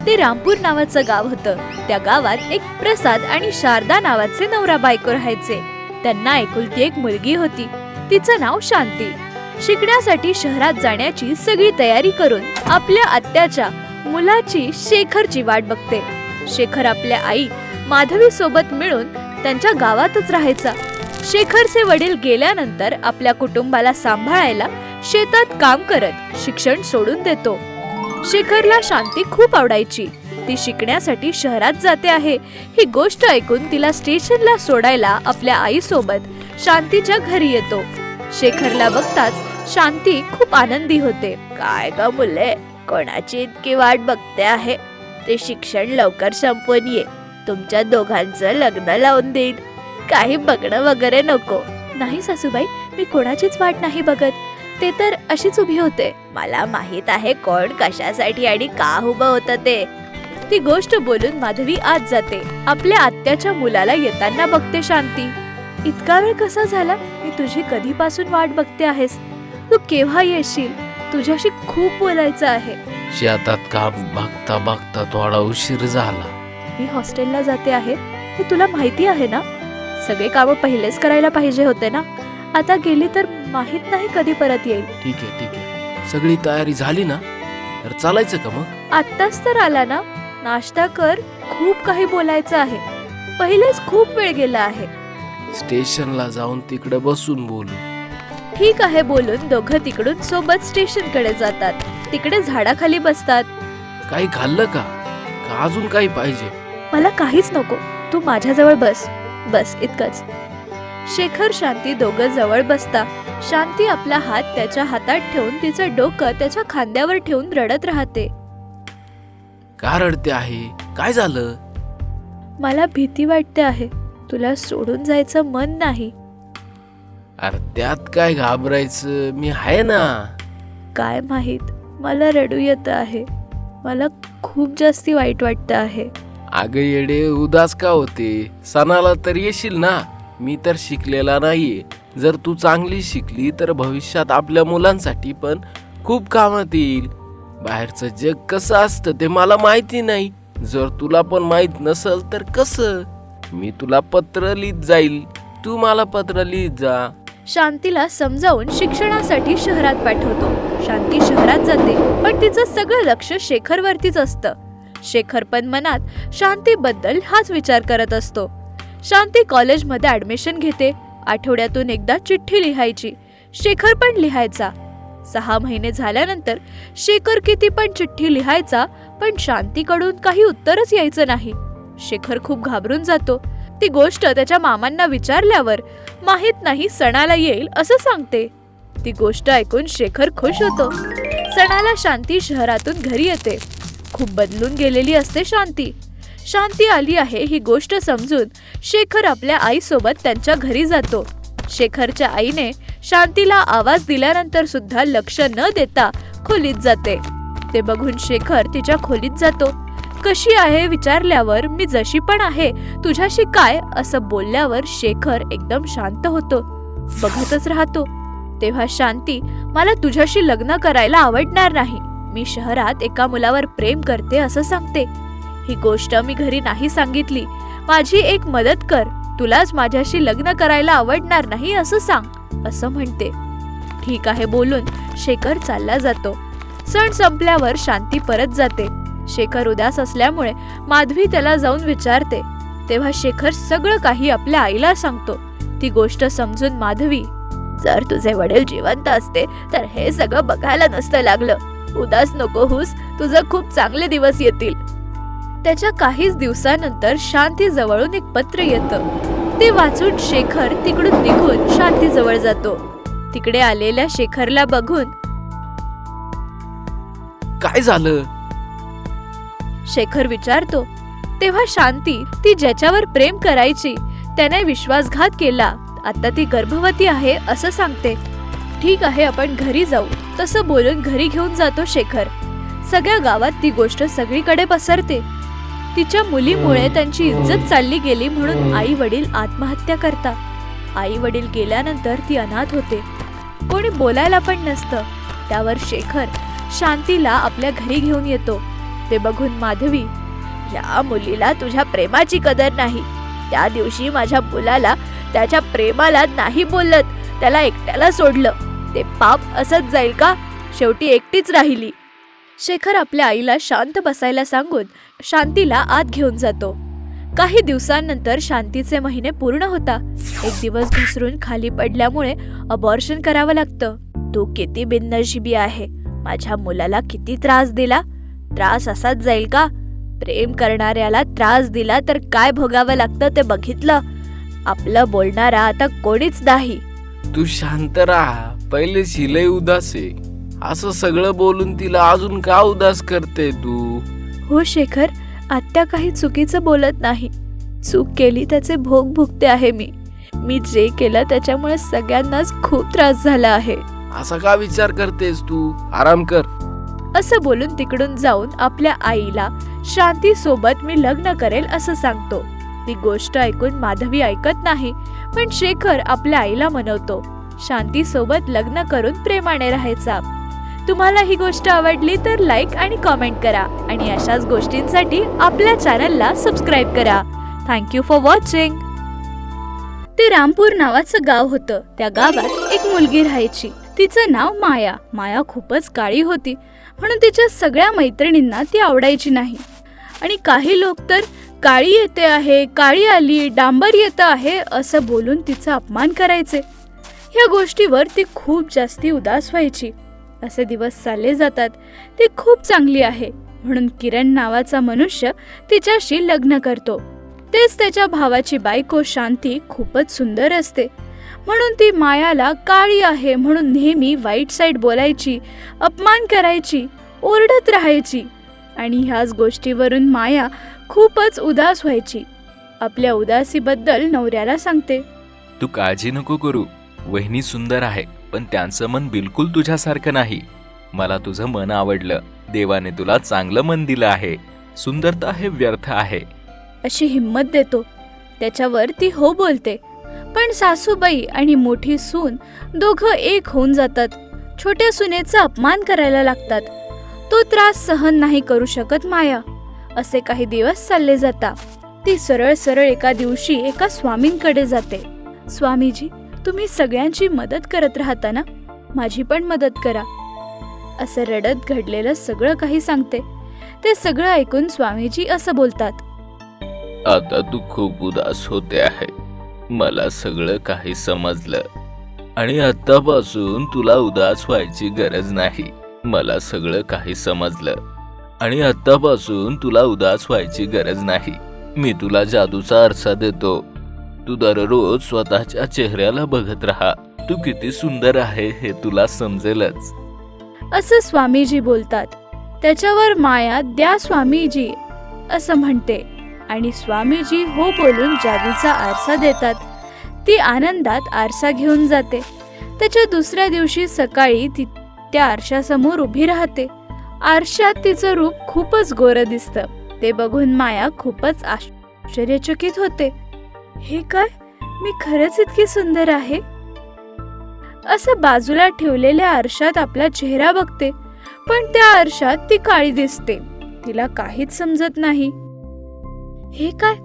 ते रामपूर नावाचं गाव होतं. त्या गावात एक प्रसाद आणि शारदा नावाचे नवरा बायको राहायचे. त्यांना एकुलती एक मुलगी होती. तिचं नाव शांती. शिकण्यासाठी शहरात जाण्याची सगळी तयारी करून आपल्या आत्याच्या मुलाची शेखरची वाट बघते. शेखर आपल्या आई माधवी सोबत मिळून त्यांच्या गावातच राहायचा. शेखरचे वडील गेल्यानंतर आपल्या कुटुंबाला सांभाळायला शेतात काम करत शिक्षण सोडून देतो. शेखरला शांती खूप आवडायची. ती शिकण्यासाठी शहरात जाते आहे ही गोष्ट ऐकून तिला स्टेशनला सोडायला आपल्या आई सोबत शांतीच्या घरी येतो. शेखरला बघताच शांती खूप आनंदी होते. काय ग मुले, कोणाची इतकी वाट बघते आहे? ते शिक्षण लवकर संपवून ये. तुमच्या दोघांचं लग्न लावून देईन. काही बघणं वगैरे नको. नाही सासूबाई, मी कोणाचीच वाट नाही बघत. ते तर अशीच उभी होते. मला माहित आहे कोण कशासाठी आणि का उभं होतं ते. ती गोष्ट बोलून माधवी आत जाते. आपल्या आत्याच्या मुलाला येताना बघते शांती. इतका वेळ कसा झाला? मी तुझी कधीपासून वाट बघते आहेस. तू केव्हा येशील? तुझ्याशी खूप बोलायचं आहे. शेतात काम बघता बघता थोडा उशीर झाला. मी हॉस्टेलला जाते आहे हे तुला माहिती आहे ना. सगळे कामं पहिलेच करायला पाहिजे होते ना. आता गेली तर माहित नाही कधी परत येईल. ठीक आहे. सगळी तयारी झाली ना, तर चालायचं का मग? आत्ताच तर आला ना. नाश्ता कर. खूप काही बोलायचं आहे. पहिलेच खूप वेळ गेला आहे. स्टेशनला जाऊन तिकडे बसून बोलू. ठीक आहे बोलून दोघं तिकडून सोबत स्टेशन कडे जातात. तिकडे झाडाखाली बसतात. काही खाल्लं का अजून काही पाहिजे? मला काहीच नको. तू माझ्याजवळ बस. बस इतकंच. शेखर शांती दोघं जवळ बसता. शांती आपला हात त्याच्या हातात ठेवून तिचं डोकं त्याच्या खांद्यावर ठेवून रडत राहते. का रडते आहे? काय झालं? मला भीती वाटते आहे. तुला सोडून जायचं मन नाही. अरे त्यात काय घाबरायचं, मी आहे ना. काय माहित, मला रडू येत आहे. मला खूप जास्ती वाईट वाटतं आहे. अगं येडे, उदास का होते? सणाला तर येशील ना. मी तर शिकलेला नाहीये. जर तू चांगली शिकली तर भविष्यात आपल्या मुलांसाठी पण खूप कामात येईल. बाहेरचं जग कसं असतं ते मला माहिती नाही. जर तुला पण माहित नसल तर कसं? मी तुला पत्र लिहित जाईल, तू मला पत्र लिहित जा. शांतीला समजावून शिक्षणासाठी शहरात पाठवतो. शांती शहरात जाते पण तिचं सगळं लक्ष शेखरवरतीच असतं. शेखर पण मनात शांतीबद्दल हाच विचार करत असतो. शांती कॉलेजमध्ये ऍडमिशन घेते. आठवड्यातून एकदा चिठ्ठी लिहायची. शेखर पण लिहायचा. 6 महिने झाल्यानंतर शेखर किती पण चिठ्ठी लिहायचा पण शांतीकडून काही उत्तरच यायचं नाही. शेखर खूप घाबरून जातो. ती गोष्ट त्याच्या मामांना विचारल्यावर माहित नाही सणाला येईल असं सांगते. ती गोष्ट ऐकून शेखर खुश होतो. सणाला शांती शहरातून घरी येते. खूप बदलून गेलेली असते शांती. शांती आली आहे ही गोष्ट समजून शेखर आपल्या आईसोबत त्यांच्या घरी जातो. शेखरच्या आईने शांतीला आवाज दिल्यानंतर सुद्धा लक्ष न देता खोलीत जाते. ते बघून शेखर तिच्या खोलीत जातो. कशी आहे विचारल्यावर मी जशी पण आहे, तुझ्याशी काय असं बोलल्यावर शेखर एकदम शांत होतो. बघतच राहतो. तेव्हा शांती, मला तुझ्याशी लग्न करायला आवडणार नाही. मी शहरात एका मुलावर प्रेम करते असं सांगते. ही गोष्ट मी घरी नाही सांगितली. माझी एक मदत कर. तुलाच माझ्याशी लग्न करायला आवडणार नाही असं सांग असं म्हणते. ठीक आहे बोलून शेखर चालला जातो. सण संपल्यावर शांती परत जाते. शेखर उदास असल्यामुळे माधवी त्याला जाऊन विचारते. तेव्हा शेखर सगळं काही आपल्या आईला सांगतो. ती गोष्ट समजून माधवी, जर तुझे वडील जिवंत असते तर हे सगळं बघायला नसतं लागलं. उदास नको होस, तुझं खूप चांगले दिवस येतील. त्याच्या काहीच दिवसानंतर शांती जवळून एक पत्र येतं. ते वाचून शेखर तिकडून निघून शांती जवळ जातो. तिकडे आलेल्या शेखरला बघून, काय झालं? शेखर विचारतो. तेव्हा शांती, ती ज्याच्यावर प्रेम करायची त्याने विश्वासघात केला. आता ती गर्भवती आहे असं सांगते. ठीक आहे आपण घरी जाऊ तसं बोलून घरी घेऊन जातो शेखर. सगळ्या गावात ती गोष्ट सगळीकडे पसरते. तिच्या मुलीमुळे त्यांची इज्जत चालली गेली म्हणून आई वडील आत्महत्या करतात. आई वडील गेल्यानंतर ती अनाथ होते. कोणी बोलायला पण नसतं. त्यावर शेखर शांतीला आपल्या घरी घेऊन येतो. ते बघून माधवी, या मुलीला तुझ्या प्रेमाची कदर नाही. त्या दिवशी माझ्या मुलाला त्याच्या प्रेमाला नाही बोलत, त्याला एकट्याला सोडलं. ते पाप असंच जाईल का? शेवटी एकटीच राहिली. शेखर आपल्या आईला शांत बसायला सांगून शांतीला आत घेऊन जातो. काही दिवसांनंतर शांतीचे महिने पूर्ण होता. एक दिवस घसरून खाली पडल्यामुळे अबॉर्शन करावं लागतं. तू किती बिननशिबी आहे. माझ्या मुलाला किती त्रास दिला. त्रास असाच जाईल का? प्रेम करणाऱ्याला त्रास दिला तर काय भोगावं लागतं ते बघितलं. आपलं बोलणारा आता कोणीच नाही. तू शांत राहा. पहिले शिलय उदास आहे. असं सगळं बोलून तिला अजून का उदास करते तू? हो शेखर, आत्या काही चुकीचं बोलत नाही. चूक केली त्याचे भोग भुगते आहे मी जे केलं त्याच्यामुळे सगळ्यांनाच खूप त्रास झाला आहे. असा का विचार करतेस तू? आराम कर. असं बोलून तिकडून जाऊन आपल्या आईला शांती सोबत मी लग्न करेल असं सांगतो. ती गोष्ट ऐकून माधवी ऐकत नाही, पण शेखर आपल्या आईला मनवतो शांती सोबत लग्न करून प्रेमाने राहायचा. तुम्हाला ही गोष्ट आवडली तर लाईक आणि कॉमेंट करा आणि अशाच गोष्टींसाठी आपल्या चॅनलला सबस्क्राईब करा. Thank you for watching. ते रामपूर नावाचं गाव होतं. त्या गावात एक मुलगी राहायची. तिचं नाव माया. माया खूपच काळी होती, म्हणून तिच्या सगळ्या मैत्रिणींना ती आवडायची नाही. आणि काही लोक तर काळी येते आहे, काळी आली, डांबर येतं आहे असं बोलून तिचा अपमान करायचे. ह्या गोष्टीवर ती खूप जास्ती उदास व्हायची. असे दिवस चालले जातात. ती खूप चांगली आहे म्हणून किरण नावाचा मनुष्य तिच्याशी लग्न करतो. तेच त्याच्या भावाची बायको शांती खूपच सुंदर असते, म्हणून ती मायाला काळी आहे म्हणून नेहमी वाईट साईड बोलायची, अपमान करायची, ओरडत राहायची. आणि ह्याच गोष्टीवरून माया खूपच उदास व्हायची. आपल्या उदासीबद्दल नवऱ्याला सांगते, तू काळजी नको करू. वहिनी सुंदर आहे, पण त्यांचं मन बिलकुल तुझ्यासारखं नाही. मला तुझं मन आवडलं. देवाने तुला चांगलं मन दिलं आहे. सुंदरता हे व्यर्थ आहे अशी हिम्मत देतो. त्याच्यावर ती हो बोलते. पण सासूबाई आणि मोठी सून दोघं एक होऊन जातात. छोट्या सुनेचा अपमान करायला लागतात. तो त्रास सहन नाही करू शकत माया. असे काही दिवस चालले जातात. ती सरळ सरळ एका दिवशी एका स्वामींकडे जाते. स्वामीजी, तुम्ही सगळ्यांची मदत करत राहता ना, माझी पण मदत करा. असं रडत घडलेलं सगळं काही सांगते. ते सगळं ऐकून स्वामीजी असं बोलतात, आता तू खूप उदास होते आहे. मला सगळं काही समजलं आणि आतापासून तुला उदास व्हायची गरज नाही. मला सगळं काही समजलं आणि आतापासून तुला उदास व्हायची गरज नाही. मी तुला जादूचा आरसा देतो. तू दररोज स्वतःच्या चेहऱ्याला बघत राहा. तू किती सुंदर आहे हे तुला समजेलच. असं स्वामीजी बोलतात. त्याच्यावर माया द्या स्वामीजी असं म्हणते आणि स्वामीजी हो बोलून जादूचा आरसा देतात. ती आनंदात आरसा घेऊन जाते. त्याच्या दुसऱ्या दिवशी सकाळी ती त्या आरशासमोर उभी राहते. आरशात तिचं रूप खूपच गोरं दिसतं. ते बघून माया खूपच आश्चर्यचकित होते. हे काय, मी खरंच इतकी सुंदर आहे? असं बाजूला ठेवलेल्या आरशात आपला चेहरा बघते, पण त्या आरशात ती काळी दिसते. तिला काहीच समजत नाही. हे काय,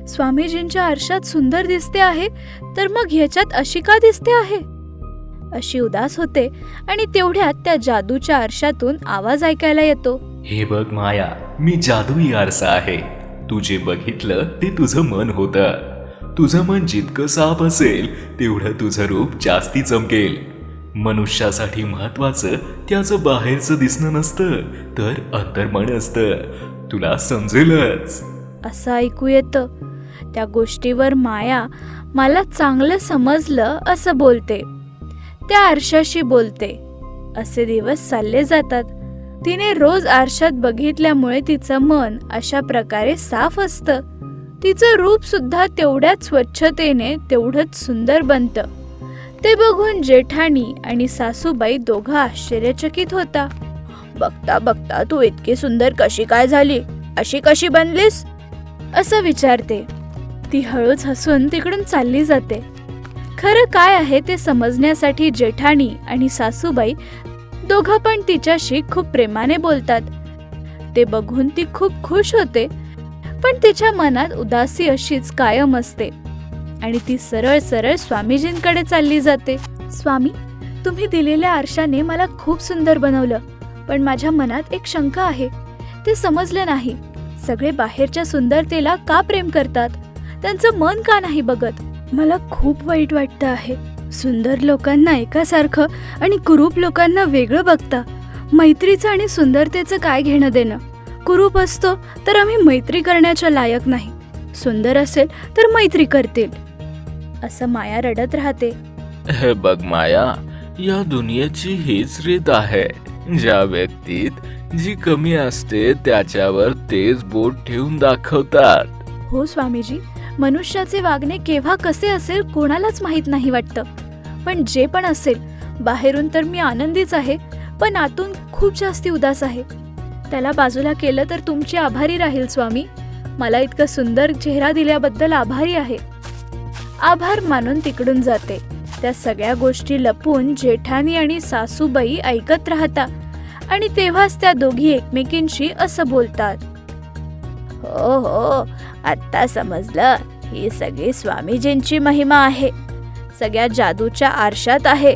स्वामीजींच्या आरशात सुंदर दिसते आहे, तर मग ह्याच्यात अशी का दिसते आहे? अशी उदास होते आणि तेवढ्यात त्या जादूच्या आरशातून आवाज ऐकायला येतो, हे बघ माया, मी जादुई आरसा आहे. तू जे बघितलं ते तुझं मन होतं. तुझं मन जितकं साफ असेल तेवढं तुझं रूप जास्ती चमकेल. मनुष्यासाठी महत्वाचं त्याचं बाहेरचं दिसणं नसतं, तर अंतर्मन असतं. तुला समजेलच. असं ऐकू येतं. त्या गोष्टीवर माया मला चांगलं समजलं असं बोलते. त्या आरशाशी बोलते. असे दिवस चालले जातात. तिने रोज आरशात बघितल्यामुळे तिचं मन अशा प्रकारे साफ असतं. तिचं रूप सुद्धा तेवढ्याच स्वच्छतेने तेवढंच सुंदर बनतं. ते बघून जेठाणी आणि सासूबाई दोघं आश्चर्यचकित होता. बघता बघता तू इतकी सुंदर कशी काय झाली? अशी कशी बनलीस? असं विचारते. ती हळूच हसून तिकडून चालली जाते. खरं काय आहे ते समजण्यासाठी जेठाणी आणि सासूबाई दोघं पण तिच्याशी खूप प्रेमाने बोलतात. ते बघून ती खूप खुश होते, पण तिच्या मनात उदासी अशीच कायम असते आणि ती सरळ सरळ स्वामीजींकडे चालली जाते. स्वामी, तुम्ही दिलेल्या आरशाने मला खूप सुंदर बनवलं, पण माझ्या मनात एक शंका आहे. ते समजलं नाही, सगळे बाहेरच्या सुंदरतेला का प्रेम करतात, त्यांचं मन का नाही बघत. मला खूप वाईट वाटतं आहे. सुंदर लोकांना एकासारखं आणि कुरूप लोकांना वेगळं बघता. मैत्रीचं आणि सुंदरतेचं काय घेणं देणं. कुरूप असतो तर आम्ही मैत्री करण्याच्या लायक नाही, सुंदर असेल तर मैत्री करतील, असं माया रडत राहते. हे बघ माया, या दुनियेची हीच रीत आहे. ज्या व्यक्तीत जी कमी असते त्याच्यावर तेच बोट ठेवून दाखवतात. हो स्वामीजी, मनुष्याचे वागणे केव्हा कसे असेल कोणालाच माहित नाही वाटतं. पण जे पण असेल, बाहेरून तर मी आनंदीच आहे, पण आतून खूप जास्ती उदास आहे. त्याला बाजूला केलं तर तुमची आभारी राहील स्वामी. मला इतका सुंदर चेहरा दिल्याबद्दल आभारी आहे. आभार मानून तिकडून जाते. त्या सगळ्या गोष्टी लपून जेठानी आणि सासूबाई ऐकत राहतात आणि तेव्हाच त्या दोघी एकमेकींशी असं बोलतात. हो हो, आता समजलं, ही सगळी स्वामीजींची महिमा आहे. सगळ्या जादूच्या आरशात आहे.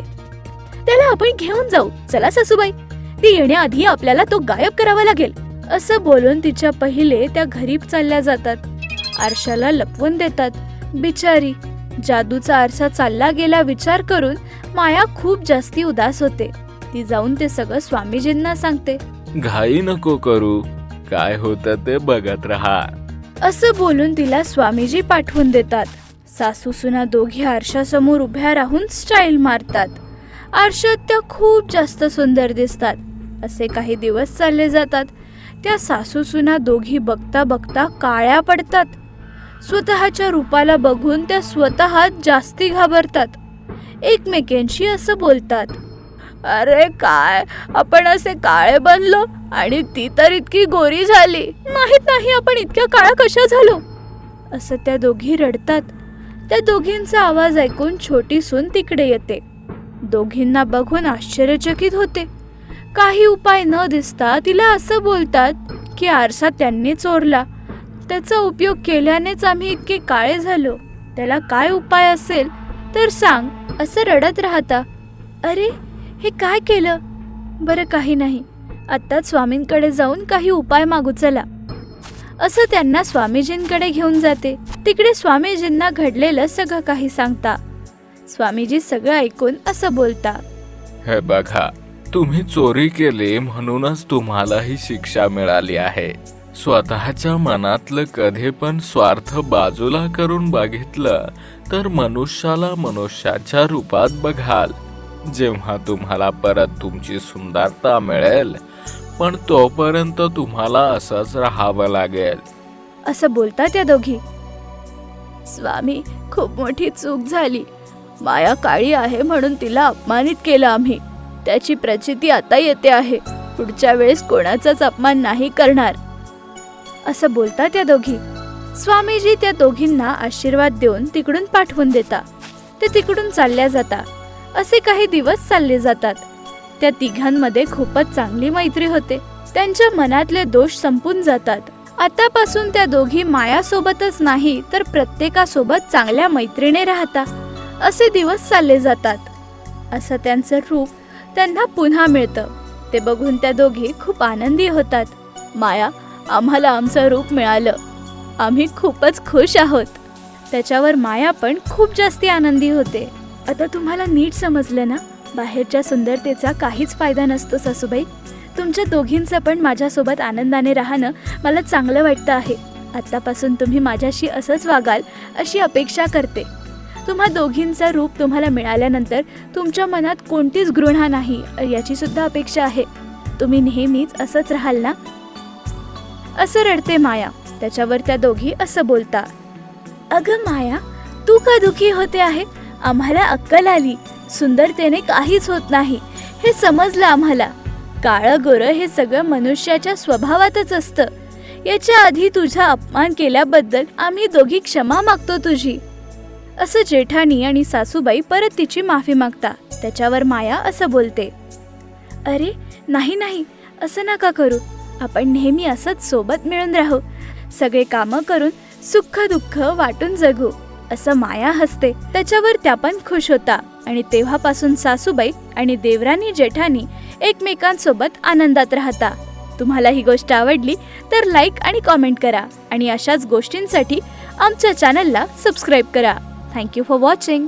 त्याला आपण घेऊन जाऊ. चला सासूबाई, ती येण्याआधी आपल्याला तो गायब करावा लागेल, असं बोलून तिच्या पहिले त्या घरी चालल्या जातात. आरशाला लपवून देतात. बिचारी, जादूचा आरसा चालला गेला विचार करून माया खूप जास्ती उदास होते. ती जाऊन ते सगळं स्वामीजींना सांगते. घाई नको करू, काय होतं ते बघत राहा, असं बोलून तिला स्वामीजी पाठवून देतात. सासू सुना दोघी आरशासमोर उभ्या राहून स्टाईल मारतात. आरशात त्या खूप जास्त सुंदर दिसतात. असे काही दिवस चालले जातात. त्या सासू सुना दोघी बघता बघता काळ्या पडतात. स्वतःच्या रूपाला बघून त्या स्वतः जास्ती घाबरतात. एकमेकांशी असं बोलतात. अरे काय, आपण असे काळे बनलो आणि ती तर इतकी गोरी झाली. माहित नाही आपण इतक्या काळा कशा झालो, असं त्या दोघी रडतात. त्या दोघींचा आवाज ऐकून छोटी सून तिकडे येते. दोघींना बघून आश्चर्यचकित होते. काही उपाय न दिसता तिला असं बोलतात की आरसा त्यांनी चोरला, त्याचा उपयोग केल्यानेच आम्ही इतके काळे झालो. त्याला काय उपाय असेल तर सांग, असं रडत राहता. अरे, हे काय केलं? बरं, काही नाही, आत्ताच स्वामींकडे जाऊन काही उपाय मागू चला, असं त्यांना स्वामीजींकडे घेऊन जाते. तिकडे स्वामीजींना घडलेलं सगळं काही सांगता. स्वामीजी सगळं ऐकून असं बोलता. हे बघा, तुम्ही चोरी केली म्हणूनच तुम्हाला ही शिक्षा मिळाली आहे. स्वतःच्या मनातलं कधी पण स्वार्थ बाजूला करून बघितलं तर मनुष्याला मनुष्याच्या रूपात बघाल. जेव्हा तुम्हाला परत तुमची सुंदरता मिळेल, पण तोपर्यंत तुम्हाला असंच राहावं लागेल, असं बोलता त्या दोघी. स्वामी, खूप मोठी चूक झाली. माया काळी आहे म्हणून तिला अपमानित केलं आम्ही. त्याची प्रचिती आता येते आहे. पुढच्या वेळेस कोणाचाच अपमान नाही करणार, असं बोलता त्या दोघी. स्वामीजी त्या दोघींना आशीर्वाद देऊन तिकडून पाठवून देता. ते तिकडून चालल्या जाता. असे काही दिवस चालले जातात. त्या तिघांमध्ये खूपच चांगली मैत्री होते. त्यांच्या मनातले दोष संपून जातात. आतापासून त्या दोघी मायासोबतच नाही तर प्रत्येकासोबत चांगल्या मैत्रीने राहता. असे दिवस चालले जातात. असं त्यांचं रूप त्यांना पुन्हा मिळतं. ते बघून त्या दोघी खूप आनंदी होतात. माया, आम्हाला आमचं रूप मिळालं, आम्ही खूपच खुश आहोत. त्याच्यावर माया पण खूप जास्ती आनंदी होते. आता तुम्हाला नीट समजलं ना, बाहेरच्या सुंदरतेचा काहीच फायदा नसतो सासूबाई. तुमच्या दोघींचं पण माझ्यासोबत आनंदाने राहणं मला चांगलं वाटतं आहे. आत्तापासून तुम्ही माझ्याशी असंच वागाल अशी अपेक्षा करते. तुम्हा दोघींचं रूप तुम्हाला मिळाल्यानंतर तुमच्या मनात कोणतीच घृणा नाही याची सुद्धा अपेक्षा आहे. तुम्ही नेहमीच असंच राहाल ना, असं रडते माया. त्याच्यावर त्या दोघी असं बोलता. अगं माया, तू का दुखी होते आहे? आम्हाला अक्कल आली. सुंदरतेने काहीच होत नाही हे समजलं आम्हाला. काळं गोरं हे सगळं मनुष्याच्या स्वभावातच असतं. याच्या आधी तुझा अपमान केल्याबद्दल आम्ही दोघी क्षमा मागतो तुझी, असं जेठानी आणि सासूबाई परत तिची माफी मागता. त्याच्यावर माया असं बोलते. अरे नाही नाही, असं नका करू. आपण नेहमी असंच सोबत मिळून राहू, सगळे कामं करून सुख दुःख वाटून जगू, असं माया हसते. त्याच्यावर त्या पण खुश होता आणि तेव्हापासून सासूबाई आणि देवरानी जेठानी एकमेकांसोबत आनंदात राहता. तुम्हाला ही गोष्ट आवडली तर लाईक आणि कॉमेंट करा आणि अशाच गोष्टींसाठी आमच्या चॅनलला सबस्क्राईब करा. Thank you for watching.